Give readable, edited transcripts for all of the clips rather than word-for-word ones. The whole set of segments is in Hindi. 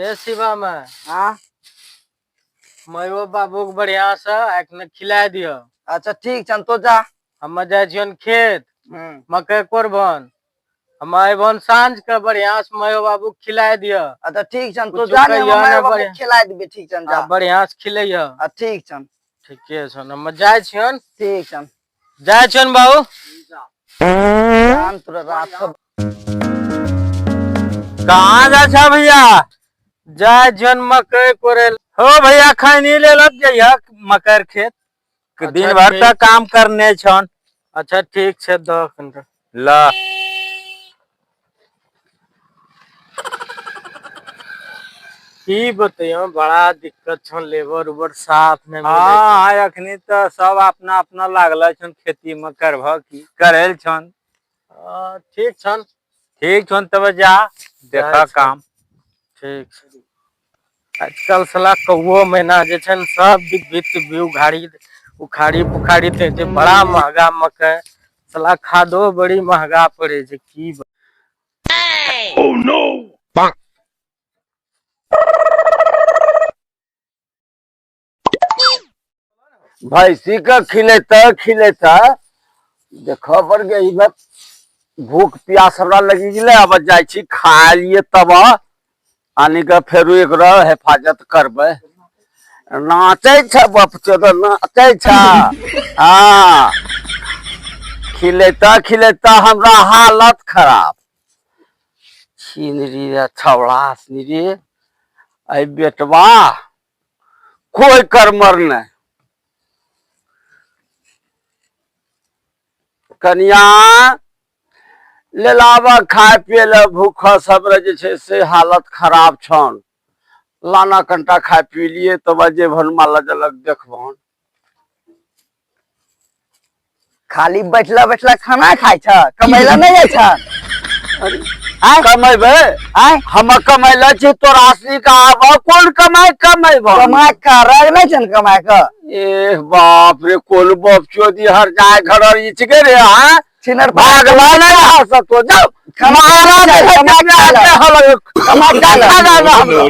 हे शिवा में हाँ मयो बाबू के बढ़िया से एक खिला दियो। अच्छा ठीक छन तो जा। हम जाए छियन खेत मकई कोरबन, हम अबन सांझ के बढ़िया से मयो बाबू खिला दियो। अच्छा ठीक छन तो जा ने हम बाबू खिला देबे। ठीक छन जा बढ़िया से खिलैया। ठीक छन ठीके छन हम जाए छियन। ठीक छन जाए छियन बाबू। जान तोरा रात को कहाँ जा छ भैया? जाए छियन मकई कोरे। हो भैया खैनी ले लब जइया मकर खेत के अच्छा, दिन भर तक काम करने छन। अच्छा ठीक छे दो घंटा ला की बताइयो बड़ा दिक्कत छन लेबर उबर साथ में। हाँ अखनी तो सब अपना अपना लागल छन खेती में करभ की करेल छन। ठीक छन ठीक छन तब जा देखा काम। ठीक आजकल साला कौओ मैना जे छन सब बित भी उखाड़ी पुखाड़ी थे जे बड़ा महंगा मकई साला खादो बड़ी महंगा पड़े जे की। ओह नो भैंसी का खिलेता देखो पर गई बात भूख प्यास हमरा लगी गेले। अब जाय छी खा लिए तब आनी के फेरू एक हिफाजत करबे। नाचे छ बाप चोद नाचे छ। हाँ खिलेता हमरा हालत खराब छीन रे छवड़ा रे। आई बेटवा कोई करमर नहीं। कनिया ले लावा खाए पिए ले भूख सब जे छे से हालत खराब छन। लाना कंटा खाए पी लिए तब जे भन माला जलक देखबन। खाली बैठला बैठला खाना खाय छ कमैला नहीं जाय छ। कमेबे हम कमैला छी तोरा असली का आब कौन कमाई कमाई का रग नहीं छन कमाई का। ए बाप रे कोल बाप चोदी हर जाए घर इच के रे। हां छिनर भागवा नहीं आ सकतो जाओ खाना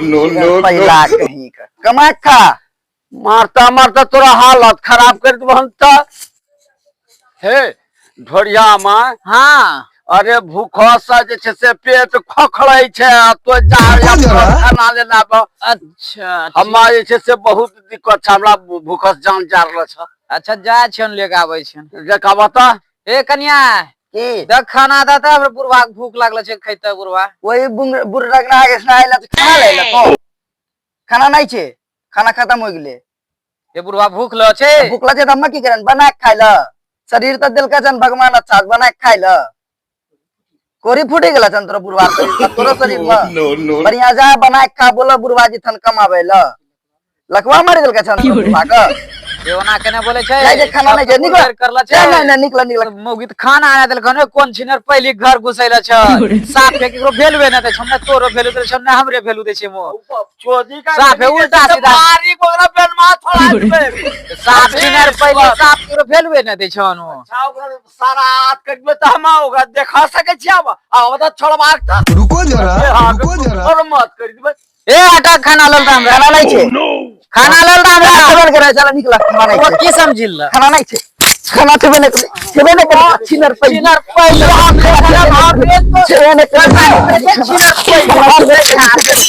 नो पहिला कहीं का कमाई खा मारता मारता तोरा हालत खराब कर दबन त। हे ढोरिया में हाँ अरे भूखा सा जे छे से पेट खखड़ै छे तो जा खाना लेना। अच्छा हम जे छे से बहुत दिक्कत छ हमरा भूखस जान जा रहल छ। अच्छा जाए छन लेके आबै छन लेके बता ए कन्या की देख खाना दाता हमर बुढ़वा भूख लागल छे खैता बुढ़वा। वही बुढ़ा के आगे खाना ले ले तो खाना नहीं छे खाना खत्म हो गेले। ए बुढ़वा भूख ल छे त हम की करन बना के खाइ ल शरीर त दिल का जन भगवान अच्छा बना के खाइ ल। कोरी फूटे गेला चंद्र बुढ़वा तोरा शरीर में बढ़िया जा बना के खा बोला बुढ़वा जी थन कमावे ल लखवा मार गेल का चंद्र बुढ़वा का। देवना केने बोले छे जाय खाना नहीं निकल करला छे नहीं निकल मोगित खाना आया देल कने कोन छिनर पहली घर घुसैला छ साफ के केकरो भेलवे न दे छने तोरो भेलु दे छने हमरे भेलु दे छे मो चोदी का साफ उल्टा सीधा मारी गोरा पेन मा थोड़ा साफ छिनर पहली साफ केकरो भेलवे न दे छनो सारा हाथ कटबे त हम होगा देखा सके छी। अब त छोड़बा रुको जरा और मत कर दिबे। ए आटा खाना लल हमरा खाना नहीं छे खाना लल हमरा खबर करे चला निकला खाना नहीं छे की समझिल खाना नहीं छे खाना छेबे नहीं कर छिनर पहले छेबे नहीं कर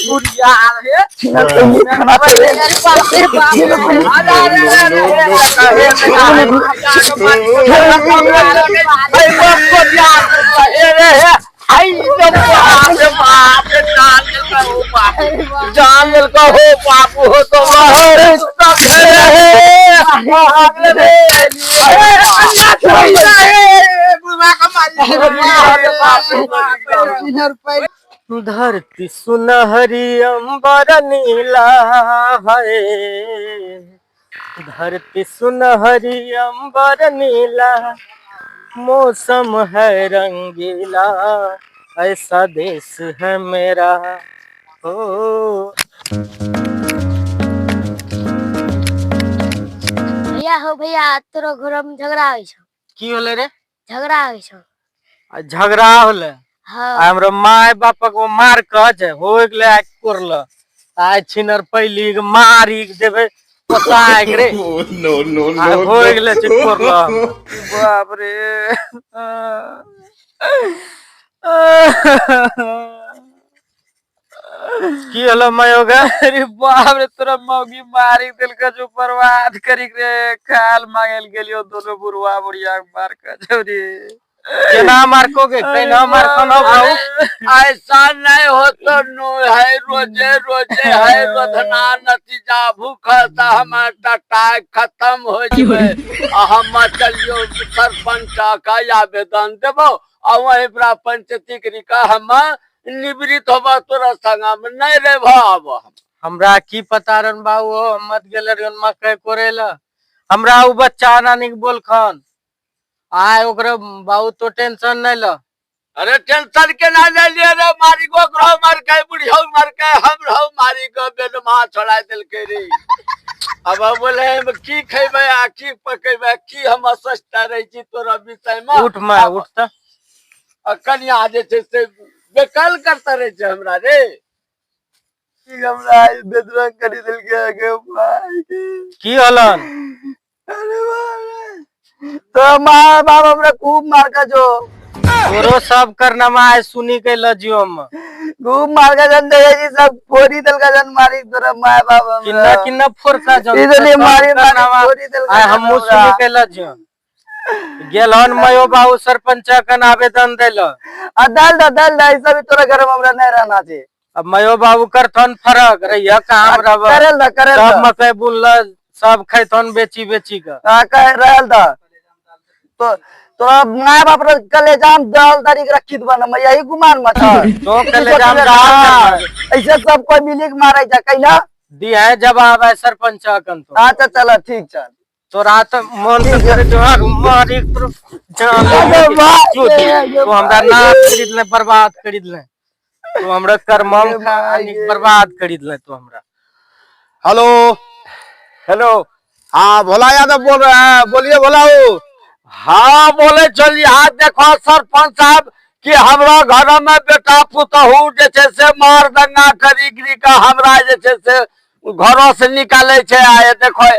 बुढ़िया है छिनर पहले खाना जान मिल का हो बापू हो तो धरती सुनहरी अंबर नीला है धरती सुनहरी अंबर नीला मौसम है रंगीला ऐसा देश है मेरा हो। भैया हो भैया तोरो घर में झगड़ा होई छ की होले रे? झगड़ा होई छ झगड़ा होले। हां हमरो माय बाप को मार क जे हो गेले कोरल आय छिनर पहली मारी देबे पसाय रे नो नो हो गेले चिकोरला बाप रे की हलो मयोगा अरे बाप रे तोरा मौगी मारी दिल का जो बर्बाद करी रे खाल मांगल गेलियो दोनों बुढ़वा बुढ़िया मार का जोरी केना मारकोगे केना मारको न भाऊ ऐसा नहीं होता नो है रोजे रोजे है रोधना नतीजा भूखता हमारा टाइम खत्म हो जाए हम चलियो सरपंच का आवेदन देबो और वही पूरा पंचायती करी का हम निवृत्त होबा तोरा संगा में नहीं रे भाव हमरा की पता रन बाबू हो मत गेले रन मकई कोरेला हमरा उ बच्चा नानी के बोल खन आय ओकरे बाबू तो टेंशन नहीं ल अरे टेंशन के ना ले लिए रे मारी को ग्रह मार के बुढ़िया मार के हम रहो मारी को बेनमा छोड़ा दिल के रे अब बोले हम की खइबे आ की पकइबे की हम सोचता रही छी तोरा विषय में उठ मैं उठ त कन्या जे छै से बेकल करता रहे छै हमरा रे की हमरा बेदरंग करी दिल के आगे भाई की हलन अरे बाप तो माँ बाप हमरा खूब मार का जो तोरो सब करना में सुनी के लजियो में खूब मार का जन दे जी सब फोड़ी दिल का जन मारी तोरा माँ बाप किन्ना किन्ना फोरसा जन इसलिए मारी फोड़ी दिल का आय हम सुनी के लजियो गेलन मयो बाबू सरपंच कन आवेदन देल दल ऐसा भी तोरा घर में हमरा नहीं रहना चाहिए अब मयो बाबू करथन फरक रहिया काम रब करे सब मकई बुनल सब खैथन बेची बेची के कह रहल दा तो तोरा माँ बाप रे कलेजाम दल दरी के रखी दबन मैं यही गुमान मत तो कलेजाम डाल ऐसे सब कोई मिली के मारे जा कहिना दी है जवाब है सरपंच कन तो अच्छा चल ठीक चल तो रात मन से करे जो मारी तो जान तो हमरा ना खरीद ले बर्बाद खरीद ले तो हमरा कर्मम खानी बर्बाद खरीद ले तो हमरा हेलो हेलो हाँ भोला यादव बोल रहे हैं बोलिए भोला हाँ बोले चलिए हाथ देखो सरपंच साहब कि हमरा घर में बेटा पुतहू जे छै से मार दंगा करी गिरी का हमरा जे छै से घरों से निकाले छै आए देखो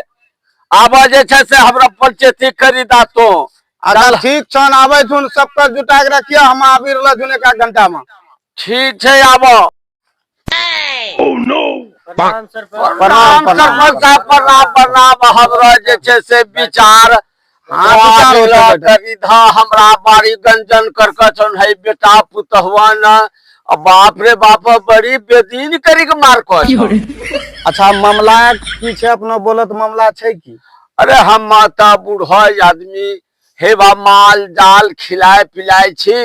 आब जे छै से हमरा पंचायती करी दा तो अच्छा ठीक छन आबे थुन सबके जुटा के रखिए हम आबि रहल थुन एक घंटा में ठीक छै आबो प्रणाम सरपंच प्रणाम सरपंच साहब प्रणाम हमरा जे छै से विचार हमरा बारी गंजन करके छन है बेटा पुतहुआ न बाप रे बाप बड़ी बेदीन करी के मार को अच्छा मामला की छै अपना बोलत मामला छै की अरे हम माता बूढ़ा आदमी हे बा माल जाल खिलाए पिलाए छी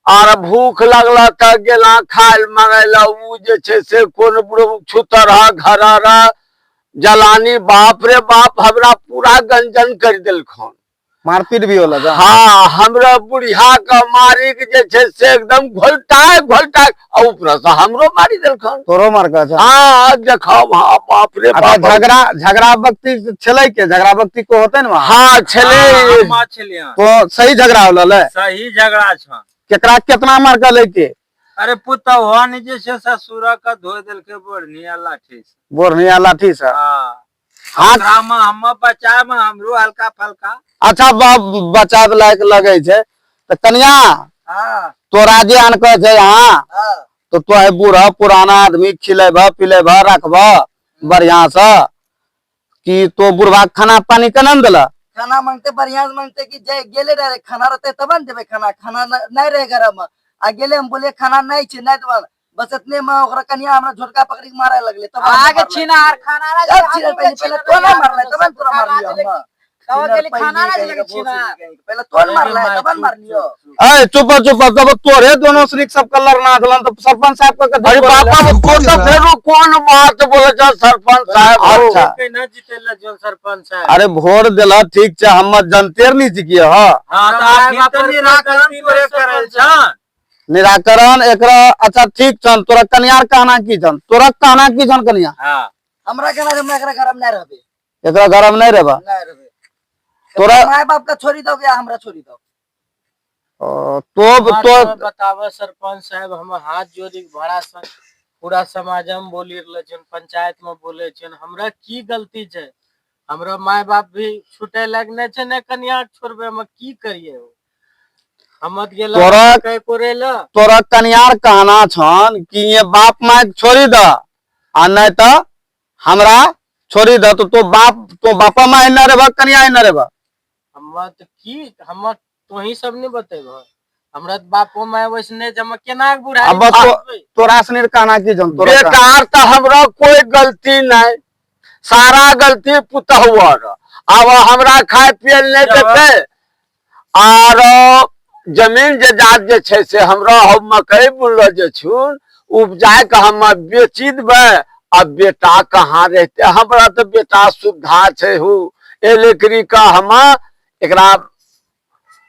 और भूख लगला त गेला खाइल मंगैला उ जे छै से कोन छुतर घर जलानी बाप रे बाप हमरा पूरा गंजन कर दिलखन मारपीट भी होला हाँ हमरा बुढ़िया का मारी के जे छै से एकदम घोलटाए ऊपर से हमरो मारी दिलखन तोरो मार का हाँ देखाओ हाँ बाप रे बाप झगड़ा व्यक्ति छले के झगड़ा व्यक्ति को होते न हाँ छले मां छलिया तो सही झगड़ा होला सही झगड़ा छ केकरा कितना मार का लेके अरे पुतहुआ ने जे छै ससुरा का धोय देल के बोरनिया लाठी से हाँ हम बचा में हमरो हल्का फल्का अच्छा बचा लायक लगे छै तो कन्या तोरा जे आन कह छै हाँ तो है बूढ़ा पुराना आदमी खिलेब पिलेब रखब बढ़िया से कि तो बुढ़वा खाना पानी केना दिला खाना मांगते बढ़िया से मांगते कि जे गेले रहे खाना रहते तब न देबे खाना नहीं रहे घर में आ गेले हम बोले खाना नहीं छै नहीं देबे बस इतने में ओकरा कन्या हमरा झोटका पकड़ के मारे लगले तब आगे छिनार खाना ना पहले तो ना मारले तब तोरा मार लियो तब गेली खाना ना लगे छिनार पहले तो मारले तब मार लियो ए चुप तब तोरे दोनों श्री सब कलर ना दलन तो सरपंच साहब का अरे बापा कौन तो फेरो कौन बात बोले छ सरपंच साहब अच्छा केना जितेला जोन सरपंच साहब अरे भोट देला ठीक छै हम जनते नहीं छिकिए हां हां तो निराकरण तोरे करल छ निराकरण एकरा अच्छा ठीक छन तोरा कन्यार कहना की छन तोरा कहना की छन कन्या हां हमरा कहना हमरा एकरा घर में नहीं रहबे एकरा घर में नहीं रहबा नहीं रहबे तोरा माय बाप का छोड़ी दो या हमरा छोड़ी दो तो बतावा सरपंच साहब हम हाथ जोड़ी के भड़ा सन पूरा समाज में बोली रहल छन, पंचायत में बोले छन, हमरा की गलती छै? हमरा माय बाप भी छूटे लगने छै ने, कन्या के छोड़बे में की करिए? हम गेल तोरा- कह करे ल तोरा कन्यार कहना छन कि ये बाप माय के छोड़ी द, आ नहीं तो हमरा छोड़ी द, तो बापा माय न रहबा, कन्या न रहबा। हम त की हम तो ही सब नहीं बतेब। हमरा त बापो माय वैसने हम केना के बुढ़ा अब तोरा सनी कहना की जन तोरा बेकार त हमरा कोई गलती नहीं, सारा गलती पुतहुआ र। अब हमरा खाए पिए नहीं देते, और जमीन जायदाद जे छै से हमरा हम मकई बुनलो जे छुन उपजाए के हम बेची देबै। अब बेटा कहाँ रहते? हमरा तो बेटा सुविधा छै हु, ए लेकरी का हम एकरा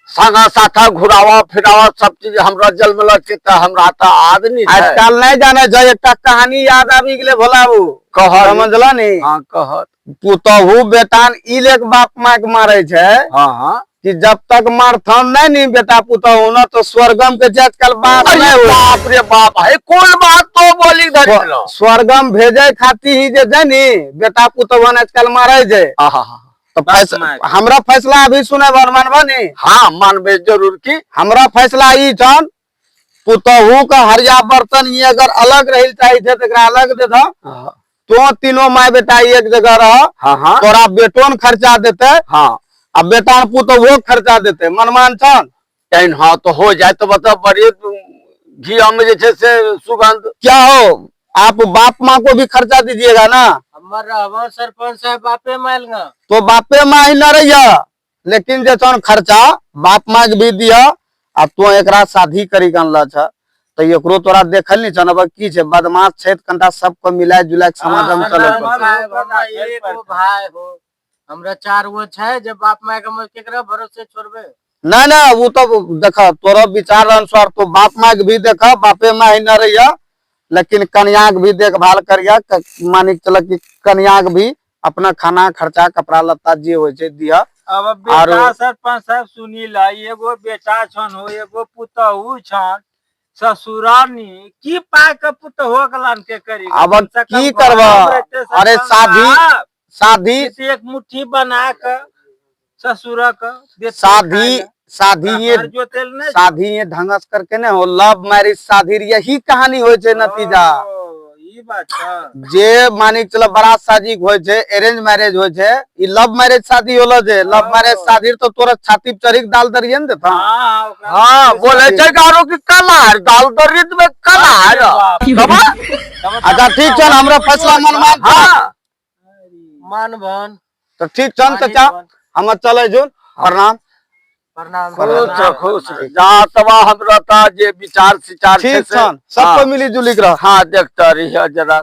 संगा साथा घुरावा फिरावा सब चीज हमरा जलमल के त हमरा त आदमी आजकल नहीं जाने छै। एकटा कहानी याद आबी गेले भोला बाबू, कह समझला नी? हां कहत पुतहु बेटान ई लेक बाप माय के मारे छै। हां कि जब तक मारथन नहीं नी बेटा पुतहु न, तो स्वर्गम के आजकल बात नहीं हो। बाप रे बाप, है कोन बात तो बोली धरलो? स्वर्गम भेजे खाती ही जे छै नी बेटा पुतहु आजकल मारे छै। तो हमरा फैसला अभी सुने मानबा नी? हाँ मानबे जरूर की। हमरा फैसला ई छन पुतहु का हरिया बर्तन ये अगर अलग रही चाहिए थे तो अलग दे दो। तो तीनों माय बेटा एक जगह रह, तोरा बेटो न खर्चा देते, हाँ अब बेटा न पुतहु खर्चा देते, मनमान छन। हाँ तो हो जाए तो बता, बड़ी घी में जे से सुगंध क्या हो, आप बाप माँ को भी खर्चा दीजिएगा ना। हमारा सरपंच साहब बापे माइल गा, तो बापे माँ ही न रहिया, लेकिन जे छन खर्चा बाप माँ के भी दिया। अब तो एकरा शादी करी गनला छ, तो एकरो तोरा देखल नहीं छन अब की छे बदमाश छे, कंटा सबको मिलाए जुलाए समाज में चले। एगो भाई हो, हमरा 4 गो छै, जब बाप माय के हम केकरा भरोसे छोड़बे? नहीं ना वो तो देखा तोरा विचार अनुसार तो बाप माँ के भी देखा, बापे माँ ही न रहिया, लेकिन कन्या के भी देखभाल करिया। मानिक चल कि कन्या के भी अपना खाना खर्चा कपड़ा लत्ता जे हो दिया। अब बेटा सरपंच साहब सुनी ला, एगो बेटा छन हो, एगो पुतहु छन, ससुरानी की पाए के पुतहु गलान के करी। अब की करबा? अरे शादी एक मुट्ठी बना के ससुरा का शादी ये ढंगस करके ने हो, लव मैरिज शादी यही कहानी हो छे। नतीजा ई बात छ जे मानिक चल बरात शादी हो छे, अरेंज मैरिज हो छे, ई लव मैरिज शादी होला जे। लव मैरिज शादी तो तोरा छाती पे चढ़ी दाल दरिए न देता। हां बोले छे गारो की कलार दाल दरिए में कलार। अच्छा ठीक छन, हमरा फैसला मनमान था मानभन तो ठीक छन चाचा, हम चले जुन। प्रणाम प्रणाम। खुश जहाँ तबा हमरा ता जे विचार सिचार ठीक छन, सबको मिली जुली के रह। हाँ देखता रहिए जरा।